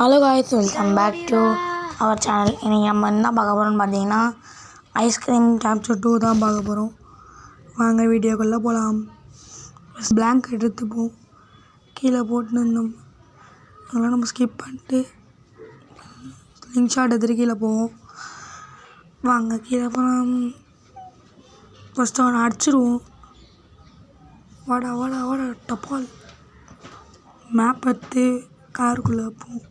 Hello guys, welcome back to our channel. இன்றைக்கி நம்ம என்ன பார்க்க போகிறோம்னு பார்த்தீங்கன்னா, ஐஸ்கிரீம் கேப்சர் 2 தான் பார்க்க போகிறோம். வாங்க வீடியோக்குள்ளே போகலாம். பிளாங்க் எடுத்துப்போம், கீழே போட்டுன்னு இருந்தோம். அதெல்லாம் நம்ம ஸ்கிப் பண்ணிட்டு லிங்க் ஷாட் எடுத்துகிட்டு கீழே போவோம். வாங்க கீழே போகலாம். ஃபஸ்ட்டு அவனை அடிச்சிடுவோம். வாடா வாடா வாடா டப்பால். மேப் எடுத்து காருக்குள்ளே வைப்போம்.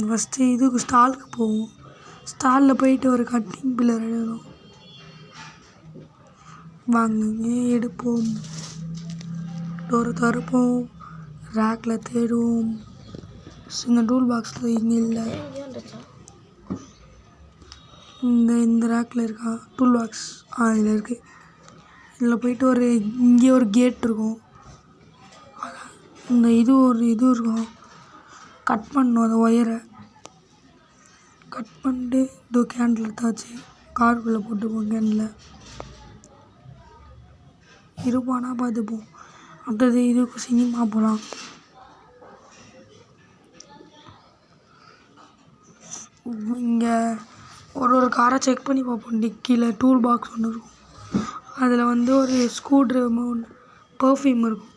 ஃபஸ்ட்டு இதுக்கு ஸ்டாலுக்கு போவோம். ஸ்டாலில் போயிட்டு ஒரு கட்டிங் பில்லர் எடுக்கணும். வாங்க எடுப்போம். டோரை திறப்போம். ரேக்கில் தேடுவோம். இந்த டூல் பாக்ஸில் இங்கே இல்லை. இந்த ரேக்கில் இருக்கா டூல் பாக்ஸ்? இதில் இருக்குது. இதில் போயிட்டு இங்கே ஒரு கேட் இருக்கும். இந்த இது இருக்கும். கட் பண்ணணும். அந்த ஒயரை கட் பண்ணிட்டு இதோ கேண்டில் எடுத்தாச்சு. காருக்குள்ளே போட்டுப்போம். கேண்டில் இருப்பானா பார்த்துப்போம். அடுத்தது இதுக்கு சினிமா போகலாம். இங்கே ஒரு காரை செக் பண்ணி பார்ப்போம். டிக்கியில் டூல் பாக்ஸ் ஒன்று இருக்கும். அதில் ஒரு ஸ்க்ரூ ட்ரைவர் ஒன்று பர்ஃப்யூம் இருக்கும்.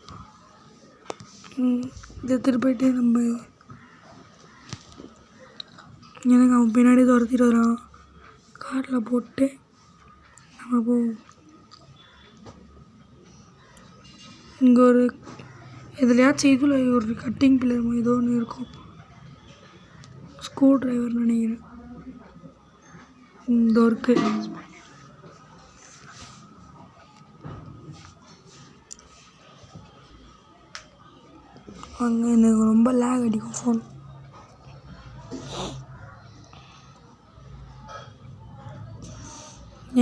இதை எடுத்துகிட்டு போயிட்டு எனக்கு அவன் பின்னாடி துரத்திட்டு வரான். காரில் போட்டு நம்ம போவோம். இங்கே எதுலையாச்சும் இதில் ஒரு கட்டிங் பில்லர் ஏதோ ஒன்று இருக்கும். ஸ்க்ரூ ட்ரைவர் நினைக்கிறேன். இந்த ஒர்க்கு அங்கே எனக்கு ரொம்ப லேக் அடிக்கும் ஃபோன்.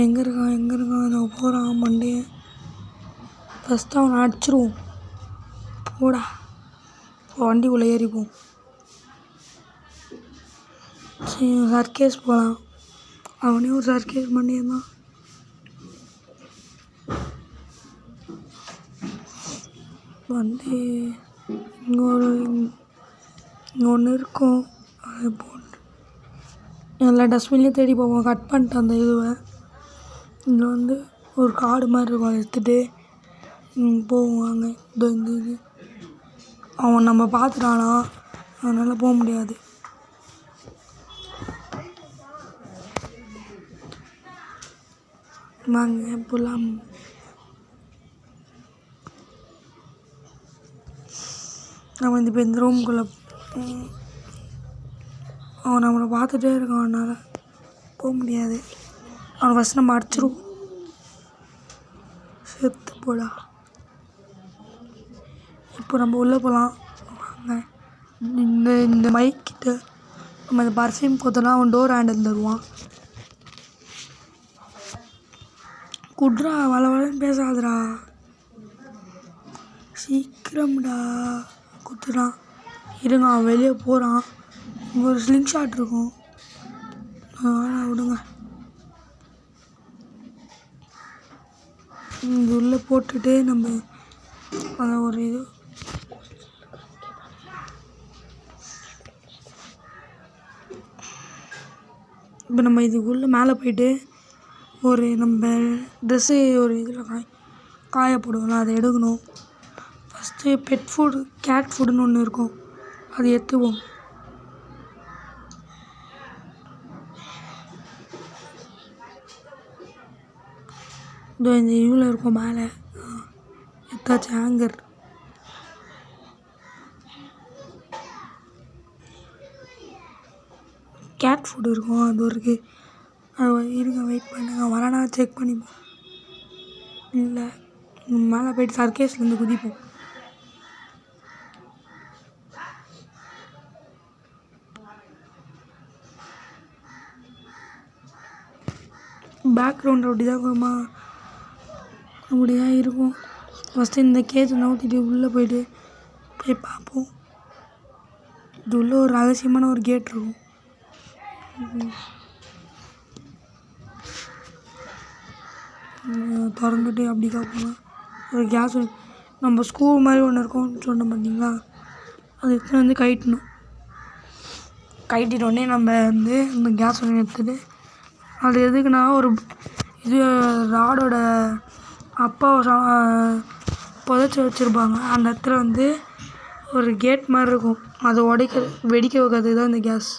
எங்கே இருக்கான் அதை போகிறான் மண்டையை. ஃபஸ்ட்டு அவனை அடிச்சிருவோம். போடா, வண்டிக்குள்ளே ஏறிப்போம். சரி, சர்க்கேஸ் போகலாம். அவனே ஒரு சர்க்கேஸ் பண்ணியிருந்தான். இங்கே ஒன்று இருக்கும். அதை போட்டு எல்லா டஸ்ட்பின்லேயும் தேடி போவோம். கட் பண்ணிட்டு அந்த இதுவை இங்கே ஒரு காடு மாதிரி இருக்கும். அதை எடுத்துகிட்டு போவோம். வாங்க இந்த இது அவன் நம்ம பார்த்துட்டானா, அதனால் போக முடியாது. வாங்க போகலாம். நம்ம இப்போ இந்த ரூமுக்குள்ளே அவன் நம்மளை பார்த்துட்டே இருக்கான். அவனால் போக முடியாது. அவனை ஃபஸ்ட் நம்ம அடிச்சிருவோம். செத்து போடா. இப்போ நம்ம உள்ளே போகலாம். வாங்க இந்த மைக் கிட்ட நம்ம இந்த பர்ஃப்யூம் கொடுத்தோன்னா அவன் டோர் ஹேண்டில் தருவான். குட்ரா, வளன்னு பேசாதடா, சீக்கிரம்டா. குத்துறான். இருங்க, அவன் வெளியே போகிறான். இங்கே ஒரு ஸ்லிங் ஷாட் இருக்கும். விடுங்க. இது உள்ளே போட்டுட்டு நம்ம அந்த ஒரு இது இப்போ நம்ம இதுக்குள்ளே மேலே போயிட்டு நம்ம ட்ரெஸ்ஸு ஒரு இதில் காய போடுவோம்ல, அதை எடுக்கணும். ஃபஸ்ட்டு பெட் ஃபுட், கேட் ஃபுட்டுன்னு ஒன்று இருக்கும். அது எடுத்துவோம். இதோ இந்த இதில் இருக்கும் மேலே எத்தாச்சு ஹேங்கர். கேட் ஃபுட் இருக்கும். அது இருக்குது. அது இருங்க, வெயிட் பண்ணுங்க. வரானா செக் பண்ணிப்போம். இல்லை, மேலே போய்ட்டு சர்க்கேஸ்லேருந்து குதிப்போம். பேக்ரவுண்ட் அப்படி தான் இருக்கும். ஃபஸ்ட்டு இந்த கேஜை நவுத்திட்டு உள்ளே போய் பார்ப்போம். இது உள்ளே ஒரு ரகசியமான ஒரு கேட் இருக்கும். திறந்துட்டு அப்படி போகலாம். ஒரு நம்ம ஸ்க்ரூ மாதிரி ஒன்று இருக்கும்னு சொன்னோம் பார்த்தீங்களா, அது எடுத்துகிட்டு வந்து கழட்டணும். கழட்டிட்டோடனே நம்ம வந்து இந்த கேஸ் ஒன்று எடுத்துகிட்டு, அது எதுக்குன்னா ஒரு இது ராடோட அப்பாவை புதைச்சி வச்சுருப்பாங்க. அந்த இடத்துல வந்து ஒரு கேட் மாதிரி இருக்கும், அதை வெடிக்க வைக்கிறதுக்கு தான் இந்த கேஸ்.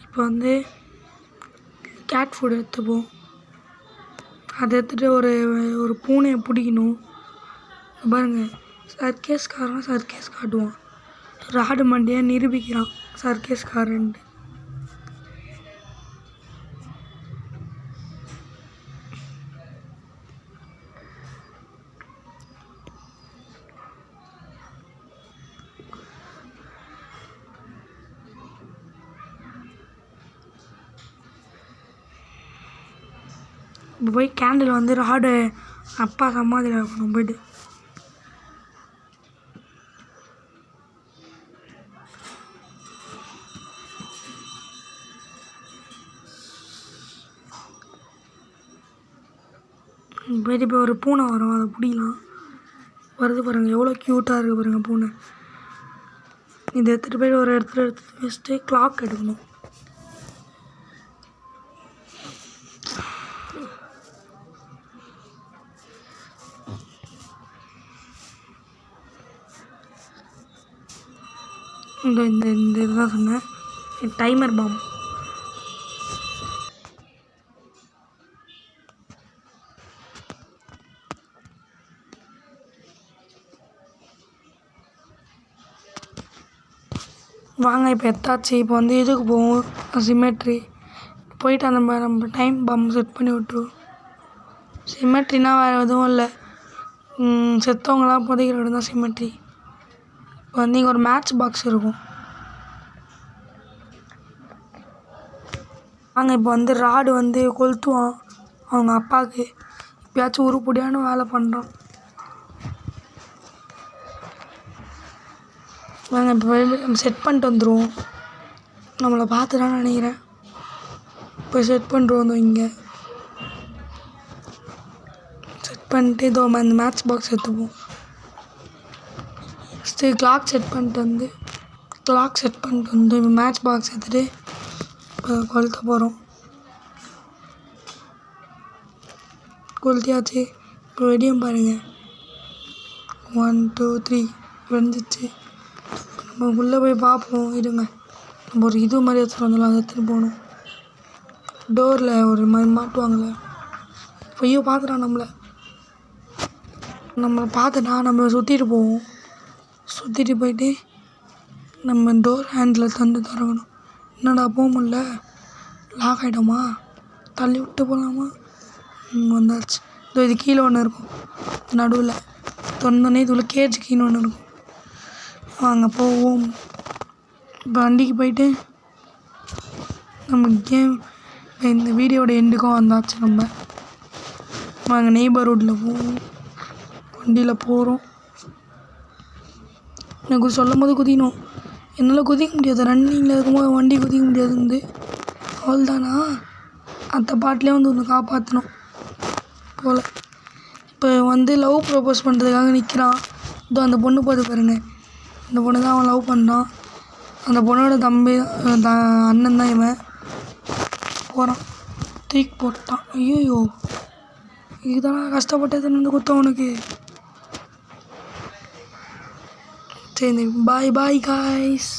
இப்போ வந்து கேட் ஃபுட் எடுத்துப்போம். அதை எடுத்துகிட்டு ஒரு பூனையை பிடிக்கணும். பாருங்கள், சர்க்கஸ் காட்டுவான், ராடு மண்டியை நிரூபிக்கிறான் சர்க்கஸ்காரன்ட்டு. இப்போ போய் கேண்டில் வந்து ராடு அப்பா சமாதியில் வைக்கணும். போய்ட்டு இப்போ ஒரு பூனை வரும், அதை பிடிக்கலாம். வருது பாருங்கள், எவ்வளோ க்யூட்டாக இருக்குது பாருங்கள் பூனை. இதை எடுத்துகிட்டு போய்ட்டு ஒரு இடத்துல எடுத்து வச்சுட்டு கிளாக் எடுக்கணும். இந்த இதுதான் சொன்னேன், டைமர் பாம். வாங்க இப்போ எத்தாச்சு. இப்போ வந்து இதுக்கு போவோம், சிமெட்ரி. போயிட்டு அந்த நம்ம டைம் பாம் செட் பண்ணி விட்ருவோம். சிமெட்ரினா வேறு எதுவும் இல்லை, செத்தவங்களாம் புதைக்கிற இடம் தான் சிமெட்ரி. இப்போ வந்து இங்கே ஒரு மேட்ச் பாக்ஸ் இருக்கும். வாங்க இப்போ வந்து ராடு வந்து கொளுத்துவான் அவங்க அப்பாவுக்கு. எப்பயாச்சும் உருப்படியான வேலை பண்ணுறான். வாங்க இப்போ நம்ம செட் பண்ணிட்டு வந்துடுவோம். நம்மளை பார்த்துட்டான்னு நினைக்கிறேன். போய் செட் பண்ணிட்டு வந்தோம். இங்கே செட் பண்ணிட்டு இதோ அந்த மேட்ச் பாக்ஸ் எடுத்துப்போம். ஃபஸ்ட்டு கிளாக் செட் பண்ணிட்டு வந்து இப்போ மேட்ச் பாக்ஸ் எடுத்துகிட்டு இப்போ கொளுத்த போகிறோம். கொளுத்தியாச்சு. இப்போ வெடியும் பாருங்கள், 1 2 3 வெடிஞ்சிச்சு. நம்ம உள்ளே போய் பார்ப்போம். இருங்க, நம்ம ஒரு இது மாதிரி எடுத்துகிட்டு வந்தாலும் அதை எடுத்துகிட்டு போகணும். டோரில் ஒரு மாதிரி மாட்டுவாங்களே. ஐயோ பார்த்துட்டான் நம்மளை பார்த்துட்டா. நம்ம சுற்றிட்டு போவோம். சுற்றிட்டு போயிட்டு நம்ம டோர் ஹேண்டில் தந்து திறக்கணும். என்னடா போக முடியல, லாக் ஆகிட்டோமா, தள்ளி விட்டு போகலாமா? வந்தாச்சு. இது கீழே ஒன்று இருக்கும், நடுவில் தொண்டனே இதுல கேஜ் கீழே ஒன்று இருக்கும். வாங்க போவோம். இப்போ வண்டிக்கு போயிட்டு நம்ம கேம் இந்த வீடியோட எண்டுக்கும் வந்தாச்சு. நம்ம வாங்க நெய்பர்ஹுட்டில் போவோம். வண்டியில் போகிறோம். எனக்கு சொல்லும் போது குதிக்கணும், என்னால் குதிக்க முடியாது. ரன்னிங்கில் இருக்கும்போது வண்டி குதிக்க முடியாதுந்து. அவள் தானா அந்த பாட்டிலே வந்து ஒன்று காப்பாற்றணும் போல். இப்போ வந்து லவ் ப்ரப்போஸ் பண்ணுறதுக்காக நிற்கிறான். இதோ அந்த பொண்ணு பார்த்து பாருங்க, இந்த பொண்ணு தான் அவன் லவ் பண்ணான். அந்த பொண்ணோட தம்பி அண்ணன் தான் இவன். போகிறான், தூக்கி போட்டான். ஐயோ, இதுதான் கஷ்டப்பட்டது வந்து குத்தவனுக்கு. சரி, பாய் காய்ஸ்.